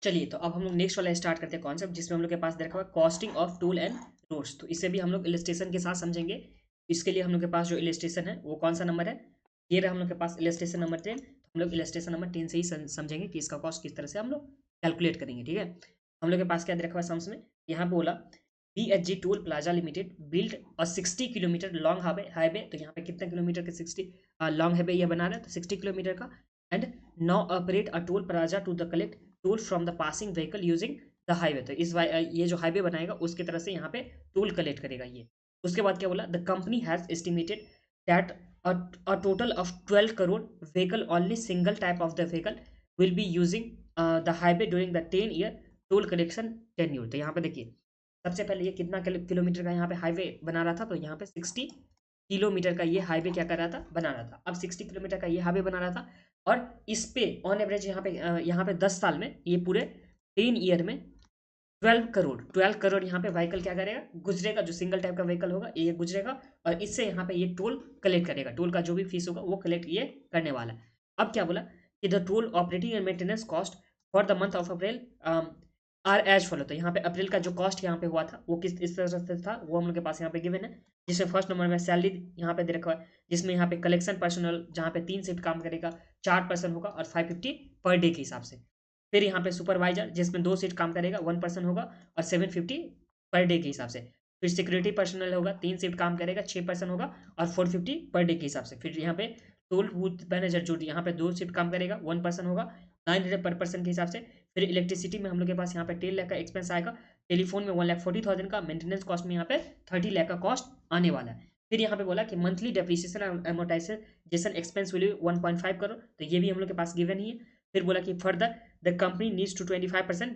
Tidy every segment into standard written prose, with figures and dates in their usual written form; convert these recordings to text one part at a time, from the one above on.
चलिए तो अब हम लोग नेक्स्ट वाला स्टार्ट करते हैं कॉन्सेप्ट, जिसमें हम लोग के पास दे रखा हुआ है costing of toll and roads. तो इसे भी हम लोग इलस्ट्रेशन के साथ समझेंगे। इसके लिए हम लोग के पास जो इलस्ट्रेशन है वो कौन सा नंबर है, ये रहा हम लोग के पास इलस्ट्रेशन नंबर 10। हम लोग इलस्ट्रेशन नंबर 10 से ही समझेंगे कि इसका कॉस्ट किस तरह से हम लोग कैलकुलेट करेंगे। ठीक है, हम लोग के पास क्या दे रखा हुआ है सम्स में, यहाँ पे बोला BHG toll plaza limited build और 60 किलोमीटर लॉन्ग हाईवे। तो यहाँ पे कितने किलोमीटर के 60 लॉन्ग हाईवे ये बना रहा है, तो 60 किलोमीटर का। And now operate a toll plaza to the collect toll from the passing vehicle using the highway. तो ये जो हाईवे बनाएगा उसकी तरफ से यहाँ पे टोल कलेक्ट करेगा ये। उसके बाद क्या बोला, the company has estimated that a total of 12 crore vehicle, only single type of the vehicle will be using the highway during the 10-year toll collection tenure। तो यहाँ पे देखिए सबसे पहले ये कितना किलोमीटर का यहाँ पे हाईवे बना रहा था, तो यहाँ पे 60 किलोमीटर का ये हाईवे क्या कर रहा था, बना रहा था। अब 60 किलोमीटर का ये हाईवे बना रहा था और इस पे ऑन एवरेज यहाँ पे 10 साल में ये पूरे 10 ईयर में 12 करोड़ यहाँ पे व्हीकल क्या करेगा, गुजरेगा। जो सिंगल टाइप का व्हीकल होगा ये गुजरेगा और इससे यहाँ पे ये टोल कलेक्ट करेगा। टोल का जो भी फीस होगा वो कलेक्ट ये करने वाला है। अब क्या बोला कि the toll operating and maintenance cost for the month of April are as follow. तो यहाँ पे अप्रैल का जो कॉस्ट यहाँ पे हुआ था वो किस इस तरह से था, वो हम लोग के पास यहाँ पे गिवन है। जिसमें फर्स्ट नंबर में सैलरी यहाँ पे दे रखा है, जिसमें यहाँ पे कलेक्शन पर्सनल जहाँ पे 3 शिफ्ट काम करेगा 4 पर्सन होगा और 550 पर डे के हिसाब से। फिर यहाँ पे सुपरवाइजर जिसमें 2 सीट काम करेगा 1 पर्सन होगा और 750 पर डे के हिसाब से। फिर सिक्योरिटी पर्सनल होगा 3 शिफ्ट काम करेगा 6 पर्सन होगा और 450 पर डे के हिसाब से। फिर यहाँ पे टोल बूथ मैनेजर जो यहाँ पे 2 शिफ्ट काम करेगा 1 पर्सन होगा 900 पर पर्सन के हिसाब से। फिर इलेक्ट्रिसिटी में हम लोग के पास यहाँ पे 10 लाख का एक्सपेंस आएगा। टेलीफोन में 1,40,000 का, मेंटेनेंस कॉस्ट में यहाँ पे 30 लाख का कॉस्ट आने वाला है। फिर यहाँ पे बोला कि मंथली डेप्रिसिएशन और एमोर्टाइजेशन एक्सपेंस विल 1.5 करोड़, तो ये भी हम लोग के पास गिवन ही है। फिर बोला कि further the company needs to 25%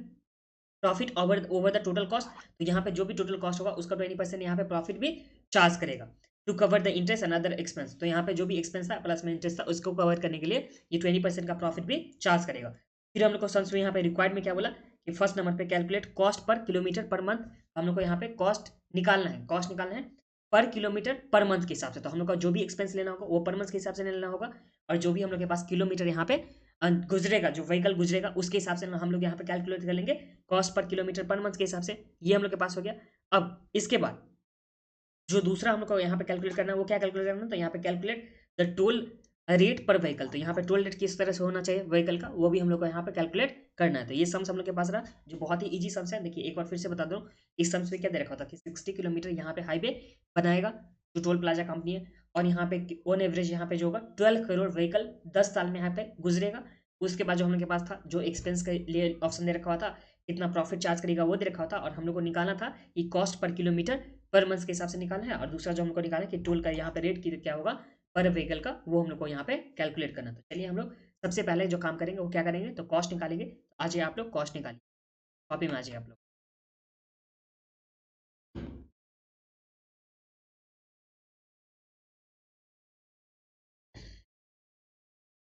profit over the total cost. तो यहाँ पे जो भी टोटल कॉस्ट होगा उसका 20% यहाँ पे प्रॉफिट भी चार्ज करेगा to cover the interest and other expense. तो यहाँ पे जो भी एक्सपेंस था प्लस में इंटरेस्ट था उसको कवर करने के लिए ये 20% का प्रॉफिट भी चार्ज करेगा। फिर हम लोग को सम्स में यहाँ पे रिक्वायर्ड में क्या बोला कि फर्स्ट नंबर पे calculate cost per kilometer per month. हम लोग को यहाँ पे कॉस्ट निकालना है पर किलोमीटर पर मंथ के हिसाब से। तो हम लोग का जो भी एक्सपेंस लेना होगा वो पर मंथ के हिसाब से लेना होगा और जो भी हम लोग के पास किलोमीटर यहाँ पे गुजरेगा, जो व्हीकल गुजरेगा उसके हिसाब से हम लोग यहाँ पे कैलकुलेट कर लेंगे cost per kilometer per month के हिसाब से। ये हम लोग के पास हो गया। अब इसके बाद जो दूसरा हम लोग को यहाँ पे कैलकुलेट करना है वो क्या कैलकुलेट करना है, तो यहाँ पे कैलकुलेट द टोल रेट पर व्हीकल। तो यहाँ पे टोल रेट किस तरह से होना चाहिए व्हीकल का, वो भी हम लोग को यहाँ पे कैलकुलेट करना है। तो ये सम्स हम लोग के पास रहा जो बहुत ही इजी सम्स है। देखिए एक बार फिर से बता दूँ, इस सम्स में क्या दे रखा था कि 60 किलोमीटर यहाँ पे हाईवे बनाएगा जो टोल प्लाजा कंपनी है, और यहाँ पे ऑन एवरेज यहाँ पे जो होगा 12 करोड़ व्हीकल 10 साल में यहाँ पे गुजरेगा। उसके बाद जो हम लोग के पास था जो एक्सपेंस के लिए ऑप्शन दे रखा हुआ था, कितना प्रॉफिट चार्ज करेगा वो दे रखा हुआ था, और हम लोग को निकालना था कि cost per kilometer per month के हिसाब से निकालना है। और दूसरा जो हमको निकालना है कि टोल का यहाँ पे रेट की क्या होगा पर व्हीकल का, वो हम लोग को यहाँ पे कैलकुलेट करना। तो चलिए हम लोग सबसे पहले जो काम करेंगे वो क्या करेंगे, तो कॉस्ट निकालेंगे। तो आ जाइए आप लोग कॉस्ट निकालिए, कॉपी में आ जाइए आप लोग।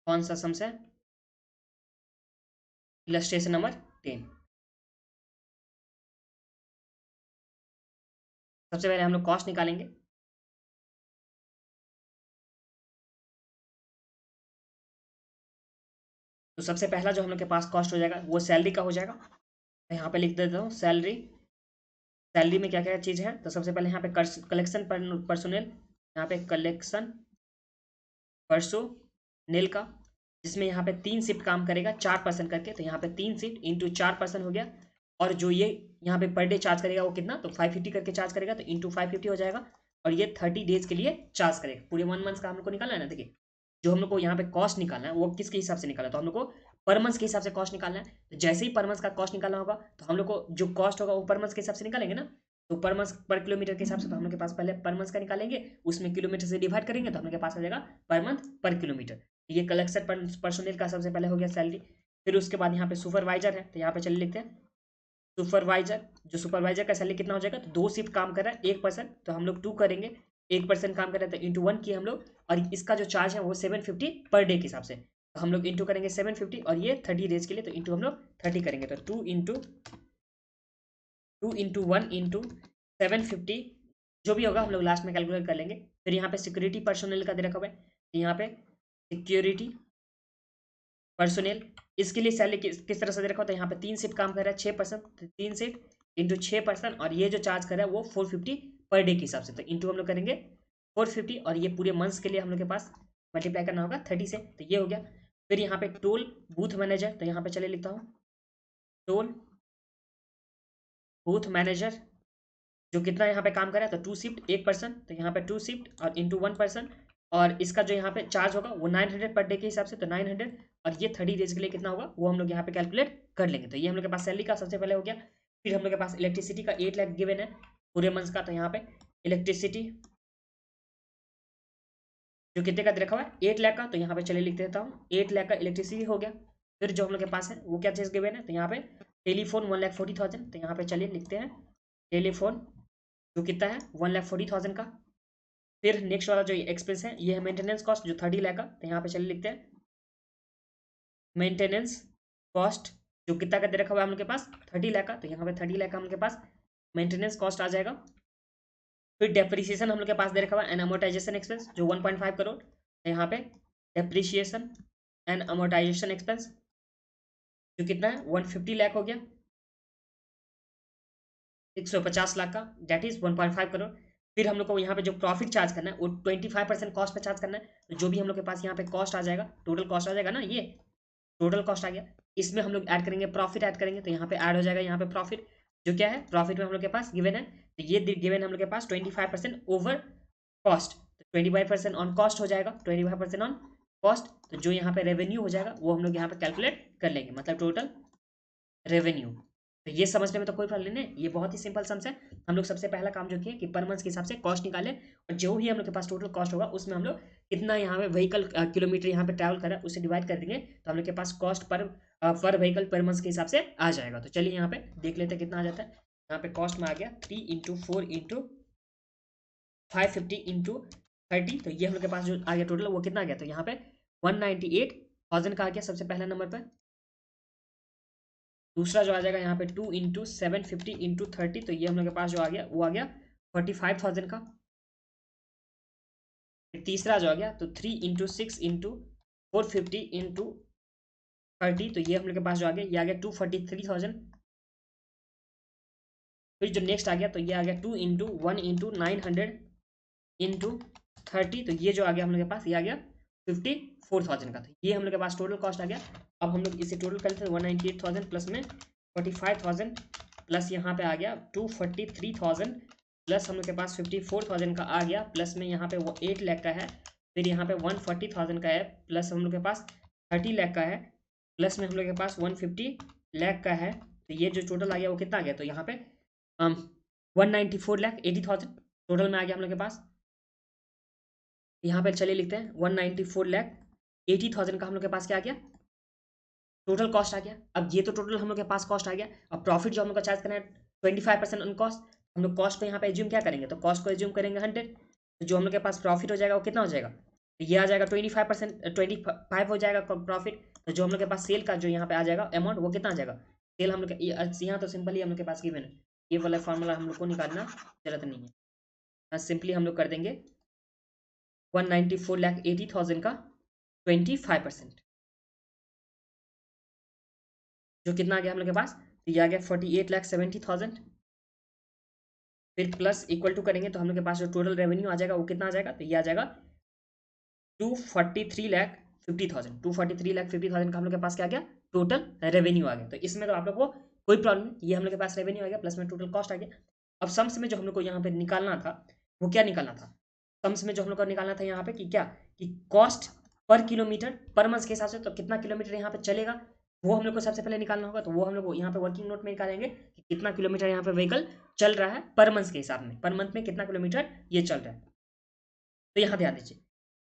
कौन सा सम्स है, इलस्ट्रेशन नंबर 10। सबसे पहले हम लोग कॉस्ट निकालेंगे। तो सबसे पहला जो हम लोग के पास कॉस्ट हो जाएगा वो सैलरी का हो जाएगा। मैं यहाँ पे लिख देता हूँ सैलरी। सैलरी में क्या क्या चीज़ है, तो सबसे पहले यहाँ पे कलेक्शन पर्सोनेल, यहाँ पे कलेक्शन पर्सोनेल का, जिसमें यहाँ पे 3 शिफ्ट काम करेगा 4 पर्सन करके। तो यहाँ पे 3 शिफ्ट इंटू 4 पर्सन हो गया। और जो ये यहाँ पे पर डे चार्ज करेगा वो कितना, तो 550 करके चार्ज करेगा, तो इंटू 550 हो जाएगा। और ये 30 डेज के लिए चार्ज करेगा। पूरे 1 मंथ का हम लोग को निकालना है ना। देखिए जो हम लोग को यहाँ पे कॉस्ट निकालना है वो किसके हिसाब से निकालना है, तो हम लोग को पर मंथ के हिसाब से कॉस्ट निकालना है। तो जैसे ही पर मंथ का कॉस्ट निकालना होगा तो हम लोग को जो कॉस्ट होगा वो पर मंथ के हिसाब से निकालेंगे ना। तो पर मंथ पर किलोमीटर के हिसाब से, तो हम लोग के पास पहले पर मंथ का निकालेंगे, उसमें किलोमीटर से डिवाइड करेंगे तो हम लोग के पास आ जाएगा पर मंथ पर किलोमीटर। ये कलेक्शन पर्सोनेल का सबसे पहले हो गया सैलरी। फिर उसके बाद यहाँ पे सुपरवाइजर है, तो यहाँ पे चलिए लिखते हैं सुपरवाइजर। जो सुपरवाइजर का सैलरी कितना हो जाएगा, तो 2 शिफ्ट काम कर रहा है 1 पर्सन, तो हम लोग 2 करेंगे। 1 पर्सन काम कर रहा है तो इंटू 1 किए हम लोग, और इसका जो चार्ज है वो 750 पर डे के हिसाब से। तो हम लोग इंटू करेंगे 750 और ये 30 डेज के लिए, तो इंटू हम लोग 30 करेंगे। तो 2 इंटू 1 इंटू 750 जो भी होगा हम लोग लास्ट में कैलकुलेट कर लेंगे। फिर यहाँ पे सिक्योरिटी पर्सोनल का दे रखा हुआ है, यहाँ पे सिक्योरिटी पर्सोनेल, इसके लिए सैलरी किस तरह से दे रखा होता है, यहाँ पे 3 शिफ्ट काम कर रहा है 6%, 3 शिफ्ट इंटू 6%, और ये जो चार्ज कर रहा है वो 450 पर डे के हिसाब से, तो इंटू हम लोग करेंगे 450, और ये पूरे मंथ्स के लिए हम लोग के पास मल्टीप्लाई करना होगा 30 से, तो ये हो गया। फिर यहाँ पे टोल बूथ मैनेजर, तो यहाँ पे चलिए लिखता हूँ टोल बूथ मैनेजर, जो कितना यहाँ पे काम कर रहा है, तो 2 शिफ्ट 1%, तो यहाँ पे 2 शिफ्ट और इंटू 1%, और इसका जो यहाँ पे चार्ज होगा वो 900 पर डे के हिसाब से, तो 900, और ये 30 डेज के लिए कितना होगा वो हम लोग यहाँ पे कैलकुलेट कर लेंगे। तो ये हम लोग के पास सैलरी का सबसे पहले हो गया। फिर हम लोग के पास इलेक्ट्रिसिटी का 8 लाख गिवन है पूरे मंथ का, तो यहाँ पे इलेक्ट्रिसिटी जो कितने का दे रखा हुआ है 8 लाख का, तो यहाँ पे चलिए लिख देता हूँ 8 लाख का इलेक्ट्रिसिटी हो गया। फिर जो हम लोग के पास है वो क्या चीज़ गिवन है, तो यहाँ पे टेलीफोन 1,40,000, तो यहाँ पे चलिए लिखते हैं टेलीफोन जो कितना है 1,40,000 का। फिर नेक्स्ट वाला जो एक्सपेंस है ये है मेंटेनेंस कॉस्ट जो 30 लाख का, तो यहाँ पे चलिए लिखते हैं मेंटेनेंस कॉस्ट जो कितना का दे रखा हुआ है हम लोग के पास 30 लाख का, तो यहाँ पे 30 लाख का हम लोग के पास मेंटेनेंस कॉस्ट आ जाएगा। फिर डेप्रिसिएशन हम लोग के पास दे रखा हुआ है एंड अमोर्टाइजेशन एक्सपेंस जो 1.5 करोड़, तो यहाँ पे डेप्रिसिएशन एंड अमोर्टाइजेशन एक्सपेंस जो कितना है 150 लाख हो गया, 150 लाख का, दैट इज 1.5 करोड़। फिर हम लोग को यहाँ पे जो प्रॉफिट चार्ज करना है वो 25% कॉस्ट पे चार्ज करना है, तो जो भी हम लोग के पास यहाँ पे कॉस्ट आ जाएगा, टोटल कॉस्ट आ जाएगा ना, ये टोटल कॉस्ट आ गया, इसमें हम लोग ऐड करेंगे प्रॉफिट ऐड करेंगे, तो यहाँ पे ऐड हो जाएगा यहाँ पे प्रॉफिट जो क्या है प्रॉफिट में हम लोग के पास गिवन है, तो ये गिवन हम लोग के पास 25% ओवर कॉस्ट, तो 25% ऑन कॉस्ट हो जाएगा, 25% ऑन कॉस्ट, तो जो यहाँ पे रेवेन्यू हो जाएगा वो हम लोग यहाँ पे कैलकुलेट कर लेंगे, मतलब टोटल रेवेन्यू। तो ये समझने में तो कोई प्रॉब्लम नहीं, ये बहुत ही सिंपल सम्स है। हम लोग सबसे पहला काम जो किया कि पर मंथ के हिसाब से कॉस्ट निकाले, और जो भी हम लोग के पास टोटल कॉस्ट होगा उसमें हम लोग कितना यहाँ पे व्हीकल किलोमीटर यहाँ पे ट्रैवल करा उसे डिवाइड कर देंगे, तो हम लोग के पास cost per vehicle per month के हिसाब से आ जाएगा। तो चलिए यहाँ पे देख लेते हैं कितना आ जाता है। यहाँ पे कॉस्ट में आ गया 3 इंटू 4 इंटू 550 इंटू 30, तो ये हम लोग के पास जो आ गया टोटल वो कितना आ गया, तो यहाँ पे 198,000 का आ गया सबसे पहला नंबर पर। दूसरा जो आ जाएगा यहाँ पे 2 इंटू 750 इंटू 30, तो ये हम लोग के पास जो आ गया वो आ गया 45,000 का। फिर तीसरा जो आ गया तो 3 इंटू 6 इंटू 450 इंटू 30, तो ये हम लोग के पास जो आ गया ये आ गया 243,000। फिर जो नेक्स्ट आ गया तो ये आ गया 2 इंटू 1 इंटू 900 इंटू 30, तो ये जो आ गया हम लोग के पास ये आ गया 54,000 का, तो ये हम लोग के पास टोटल कॉस्ट आ गया। अब हम लोग इसे टोटल कर लेते हैं 198,000 प्लस में 45,000 प्लस यहाँ पे आ गया 243,000 प्लस हम लोग के पास 54,000 का आ गया, प्लस में यहाँ पे वो 8 लाख का है, फिर यहाँ पे 140,000 का है, प्लस हम लोग के पास 30 लाख का है, प्लस में हम लोग के पास 150 लाख का है, तो ये जो टोटल आ गया वो कितना आ गया, तो यहाँ पे 194,80,000 टोटल में आ गया हम लोग के पास। यहाँ पे चलिए लिखते हैं 194,80,000 का हम लोग के पास क्या आ गया टोटल कॉस्ट आ गया। अब ये तो टोटल हम लोग के पास कॉस्ट आ गया। अब प्रॉफिट जो हम लोग का चार्ज करना है 25% ऑन कॉस्ट, हम लोग कॉस्ट को यहाँ पे एज्यूम क्या करेंगे, तो कॉस्ट को एज्यूम करेंगे 100, तो जो हम लोग के पास प्रॉफिट हो जाएगा वो कितना हो जाएगा, तो ये आ जाएगा 25%, 25 हो जाएगा प्रॉफिट, तो जो हम लोग के पास सेल का जो यहाँ पे आ जाएगा अमाउंट वो कितना आ जाएगा, सेल हम लोग यहाँ तो सिंपली हम लोग के पास गिवन है, ये वाला फॉर्मूला हम लोग को निकालना जरूरत नहीं है, सिंपली हम लोग कर देंगे 194,80,000 का 25%, जो कितना आ गया हम लोग के पास, तो ये आ गया 48,70,000। फिर प्लस इक्वल टू करेंगे तो हम लोग के पास जो टोटल रेवेन्यू आ जाएगा वो कितना आ जाएगा, तो ये आ जाएगा 243,50,000, 243,50,000 का हम लोग के पास क्या आ गया टोटल रेवेन्यू आ गया। तो इसमें तो आप लोग को कोई प्रॉब्लम नहीं, ये हम लोग के पास रेवेन्यू आ गया प्लस में टोटल कॉस्ट आ गया। अब सम्स में जो हम लोग को यहाँ पे निकालना था वो क्या निकालना था, सम्स में जो हम लोग को निकालना था यहाँ पे कि क्या कि cost per kilometer per month के हिसाब से, तो कितना किलोमीटर यहाँ पे चलेगा वो हम लोग को सबसे पहले निकालना होगा। तो वो हम लोग यहाँ पे वर्किंग नोट में निकालेंगे कि कितना किलोमीटर यहाँ पे व्हीकल चल रहा है पर मंथ के हिसाब में, पर मंथ में कितना किलोमीटर ये चल रहा है। तो यहाँ ध्यान दीजिए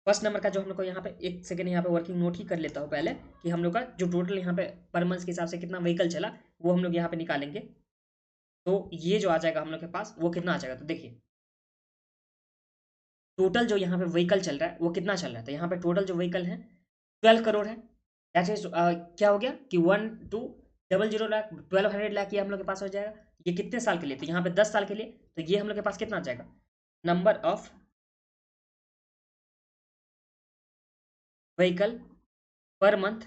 फर्स्ट नंबर का जो हम लोग को यहाँ पे एक सेकंड यहाँ पे वर्किंग नोट ही कर लेता हूँ पहले कि हम लोग का जो टोटल यहाँ पे पर मंथ के हिसाब से कितना व्हीकल चला वो हम लोग यहाँ पे निकालेंगे। तो ये जो आ जाएगा हम लोग के पास वो कितना आ जाएगा, तो देखिए टोटल जो यहाँ पे व्हीकल चल रहा है वो कितना चल रहा है, तो यहाँ पे टोटल जो व्हीकल है 12 करोड़ है। दैट इज क्या हो गया कि 1,200 लाख 1,200 लाख ये हम लोग के पास हो जाएगा। ये कितने साल के लिए, तो यहाँ पे 10 साल के लिए, तो ये हम लोग के पास कितना आ जाएगा number of vehicle per month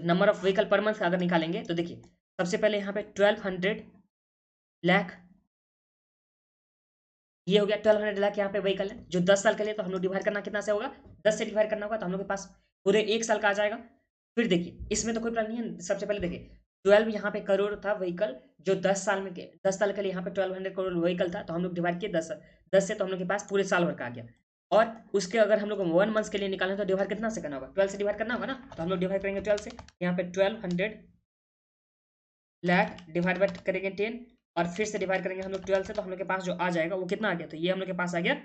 number of vehicle per month अगर निकालेंगे तो देखिए सबसे पहले यहाँ पे 1200 लाख, ये हो गया 1200 लाख यहाँ पे व्हीकल है जो 10 साल के लिए, तो हम लोग डिवाइड करना कितना से होगा, 10 से डिवाइड करना होगा, तो हम लोग के पास पूरे 1 साल का आ जाएगा। फिर देखिए इसमें तो कोई प्रॉब्लम नहीं है, सबसे पहले देखिए 12 यहाँ पे करोड़ था व्हीकल, जो 10 साल में 10 साल के लिए यहाँ पे 1200 करोड़ व्हीकल था, तो हम लोग डिवाइड किए 10 से, तो हम लोग के पास पूरे साल भर का आ गया। और उसके अगर हम लोग 1 मंथ के लिए निकालें तो डिवाइड कितना से करना होगा, 12 से डिवाइड करना होगा ना, तो हम लोग डिवाइड करेंगे 12 से, यहाँ पे 1200 लाख डिवाइड बाय करेंगे 10, और फिर से डिवाइड करेंगे हम लोग 12 से, तो हम लोग के पास जो आ जाएगा वो कितना आ गया, तो ये हम लोग के पास आ गया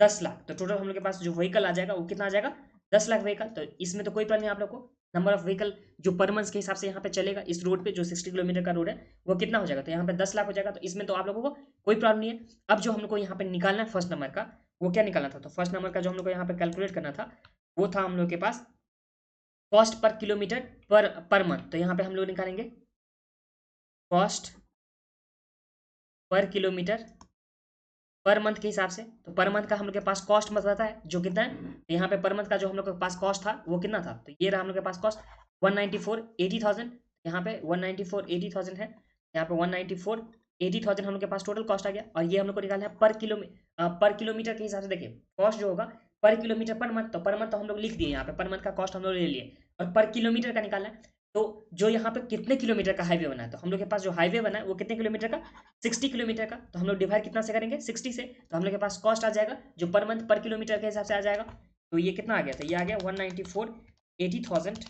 10 लाख। तो टोटल हम लोग के पास जो व्हीकल आ जाएगा वो कितना आ जाएगा, 10 लाख व्हीकल। तो इसमें तो कोई प्रॉब्लम नहीं आप लोग को, नंबर ऑफ व्हीकल जो पर मंथ के हिसाब से यहाँ पे चलेगा इस रोड पे, जो 60 किलोमीटर का रोड है वो कितना हो जाएगा, तो यहाँ पे 10 लाख हो जाएगा। तो इसमें तो आप लोगों को कोई प्रॉब्लम नहीं है। अब जो हम लोग को यहाँ पे निकालना है फर्स्ट नंबर का, वो क्या निकालना था, तो फर्स्ट नंबर का जो हम लोग को यहाँ पे कैलकुलेट करना था वो था हम लोग के पास cost per kilometer per month. तो यहाँ पे हम लोग निकालेंगे cost per kilometer per month के हिसाब से। तो पर मंथ का हम लोग के पास कॉस्ट बताता है जो कितना है, तो यहाँ पे पर मंथ का जो हम लोग के पास कॉस्ट था वो कितना था, तो ये रहा हम लोग के पास कॉस्ट 194,80,000, यहाँ पे 194,80,000 है, यहाँ पे 194,80,000 हम लोग के पास टोटल कॉस्ट आ गया। और ये हम लोग को निकालना है पर किलोमीटर के हिसाब से। देखिए कॉस्ट जो होगा पर किलोमीटर पर मंथ, तो पर मंथ तो हम लोग लिख दिए, यहाँ पे पर मंथ का कॉस्ट हम लोग ले लिए, और पर किलोमीटर का निकालना है। तो जो यहाँ पे कितने किलोमीटर का हाईवे बना है, तो हम लोग के पास जो हाईवे बना है वो कितने किलोमीटर का, 60 किलोमीटर का। तो हम लोग डिवाइड कितना से करेंगे, 60 से, तो हम लोग के पास कॉस्ट आ जाएगा जो पर मंथ पर किलोमीटर के हिसाब से आ जाएगा। तो ये कितना आ गया, तो ये आ गया 194,80,000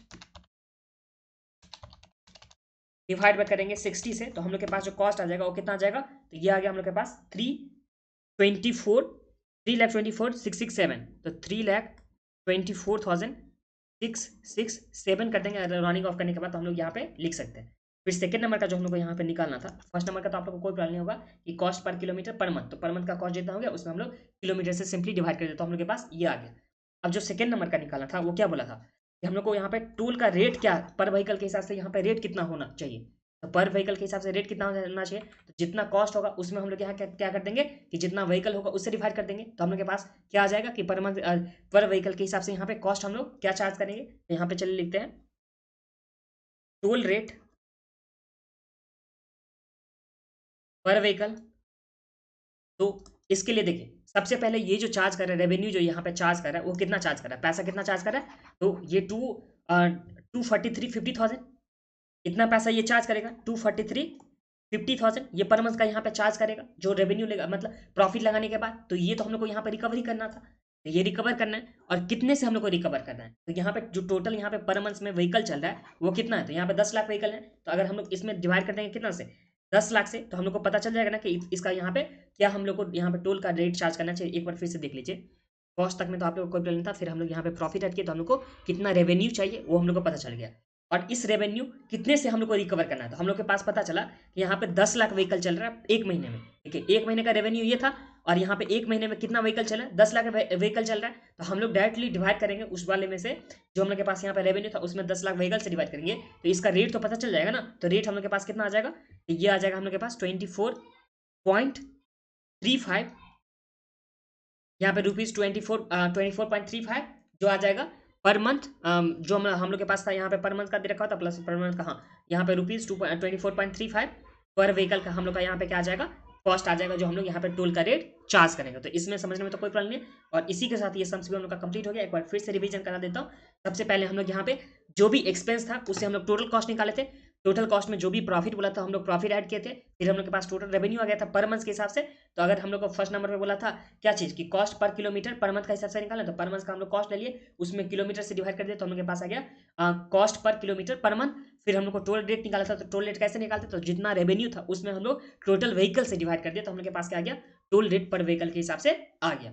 डिवाइड बाय करेंगे 60 से, तो हम लोग के पास जो कॉस्ट आ जाएगा वो कितना आ जाएगा, तो ये आ गया हम लोग के पास 3,24,667। तो 3,24,667 कर देंगे रनिंग ऑफ करने के बाद, तो हम लोग यहाँ पे लिख सकते हैं। फिर सेकंड नंबर का जो हम लोग को यहाँ पे निकालना था, फर्स्ट नंबर का तो आप लोग को कोई प्रॉब्लम नहीं होगा कि cost per kilometer per month, तो पर मंथ का कॉस्ट जितना हो गया उसमें हम लोग किलोमीटर से सिंपली डिवाइड कर देते, तो हम लोग के पास ये आ गया। अब जो सेकंड नंबर का निकालना था वो क्या बोला था कि हम लोग को यहाँ पे टोल का रेट क्या पर व्हीकल के हिसाब से यहाँ पे रेट कितना होना चाहिए, तो पर व्हीकल के हिसाब से रेट कितना होना चाहिए, तो जितना कॉस्ट होगा उसमें हम लोग यहाँ क्या कर देंगे कि जितना व्हीकल होगा उससे डिवाइड कर देंगे। तो हम लोग के पास क्या आ जाएगा कि पर मंथ पर व्हीकल के हिसाब से यहाँ पे कॉस्ट हम लोग क्या चार्ज करेंगे, तो यहाँ पे चलिए लिखते हैं टोल रेट पर व्हीकल। तो इसके लिए देखिए सबसे पहले ये जो चार्ज कर रहा है रेवेन्यू, जो यहाँ पे चार्ज कर रहा है वो कितना चार्ज कर रहा है, पैसा कितना चार्ज कर रहा है, तो ये 243,50,000 इतना पैसा ये चार्ज करेगा, 243,50,000 ये पर मंथ का यहाँ पे चार्ज करेगा जो रेवेन्यू लेगा, मतलब प्रॉफिट लगाने के बाद। तो ये तो हम लोग को यहाँ पे रिकवरी करना था, तो ये रिकवर करना है, और कितने से हम लोग को रिकवर करना है, तो यहाँ पे जो टोटल यहाँ पे पर मंथ में व्हीकल चल रहा है वो कितना है, तो यहाँ पे 10 लाख व्हीकल है। तो अगर हम लोग इसमें डिवाइड कर देंगे कितना से, 10 लाख से, तो हम लोग को पता चल जाएगा ना कि इसका यहाँ पे क्या हम लोग को यहाँ पे टोल का रेट चार्ज करना चाहिए। एक बार फिर से देख लीजिए, कॉस्ट तक में तो आप लोग को कोई प्रॉब्लम था, फिर हम लोग यहाँ पे प्रॉफिट ऐड किए तो हम लोग को कितना रेवेन्यू चाहिए वो हम लोग को पता चल गया, और इस रेवेन्यू कितने से हम लोग को रिकवर करना है। तो हम लोग के पास पता चला कि यहाँ पे 10 लाख व्हीकल चल रहा है एक महीने में, ठीक है, एक महीने का रेवेन्यू ये था, और यहाँ पे एक महीने में कितना व्हीकल चला है, 10 लाख व्हीकल चल रहा है। तो हम लोग डायरेक्टली डिवाइड करेंगे उस वाले में से, जो हम लोग के पास यहाँ पे रेवेन्यू था उसमें 10 लाख व्हीकल से डिवाइड करेंगे, तो इसका रेट तो पता चल जाएगा ना। तो रेट हम लोग के पास कितना आ जाएगा, तो ये आ जाएगा हम लोग के पास 24.35, यहाँ पे रुपीज 24.35 जो आ जाएगा पर मंथ, जो हम लोग के पास था यहाँ पे पर मंथ का दे रखा था प्लस पर मंथ का, हाँ यहाँ पे रुपीज 24.35 पर व्हीकल का हम लोग का यहाँ पे क्या आ जाएगा, कॉस्ट आ जाएगा, जो हम लोग यहाँ पे टोल का रेट चार्ज करेंगे। तो इसमें समझने में तो कोई प्रॉब्लम नहीं है, और इसी के साथ ये सम्स भी हम लोग का कंप्लीट हो गया। एक बार फिर से रिवीजन करा देता हूँ। सबसे पहले हम लोग यहाँ पे जो भी एक्सपेंस था उससे हम लोग टोटल कॉस्ट निकाले थे, टोटल कॉस्ट में जो भी प्रॉफिट बोला था हम लोग प्रॉफिट ऐड किए थे, फिर हम लोग के पास टोटल रेवेन्यू आ गया था पर मंथ के हिसाब से। तो अगर हम लोग को फर्स्ट नंबर पे बोला था क्या चीज़ कि cost per kilometer per month का हिसाब से निकाला, तो पर मंथ का हम लोग कॉस्ट ले लिए, उसमें किलोमीटर से डिवाइड कर दिया, तो हम लोग के पास आ गया cost per kilometer per month. फिर हम लोग को टोल रेट निकाला था, तो टोल रेट कैसे निकालते, तो जितना रेवेन्यू था उसमें हम लोग टोटल व्हीकल से डिवाइड कर दिया, तो हम लोग के पास क्या आ गया, टोल रेट पर व्हीकल के हिसाब से आ गया।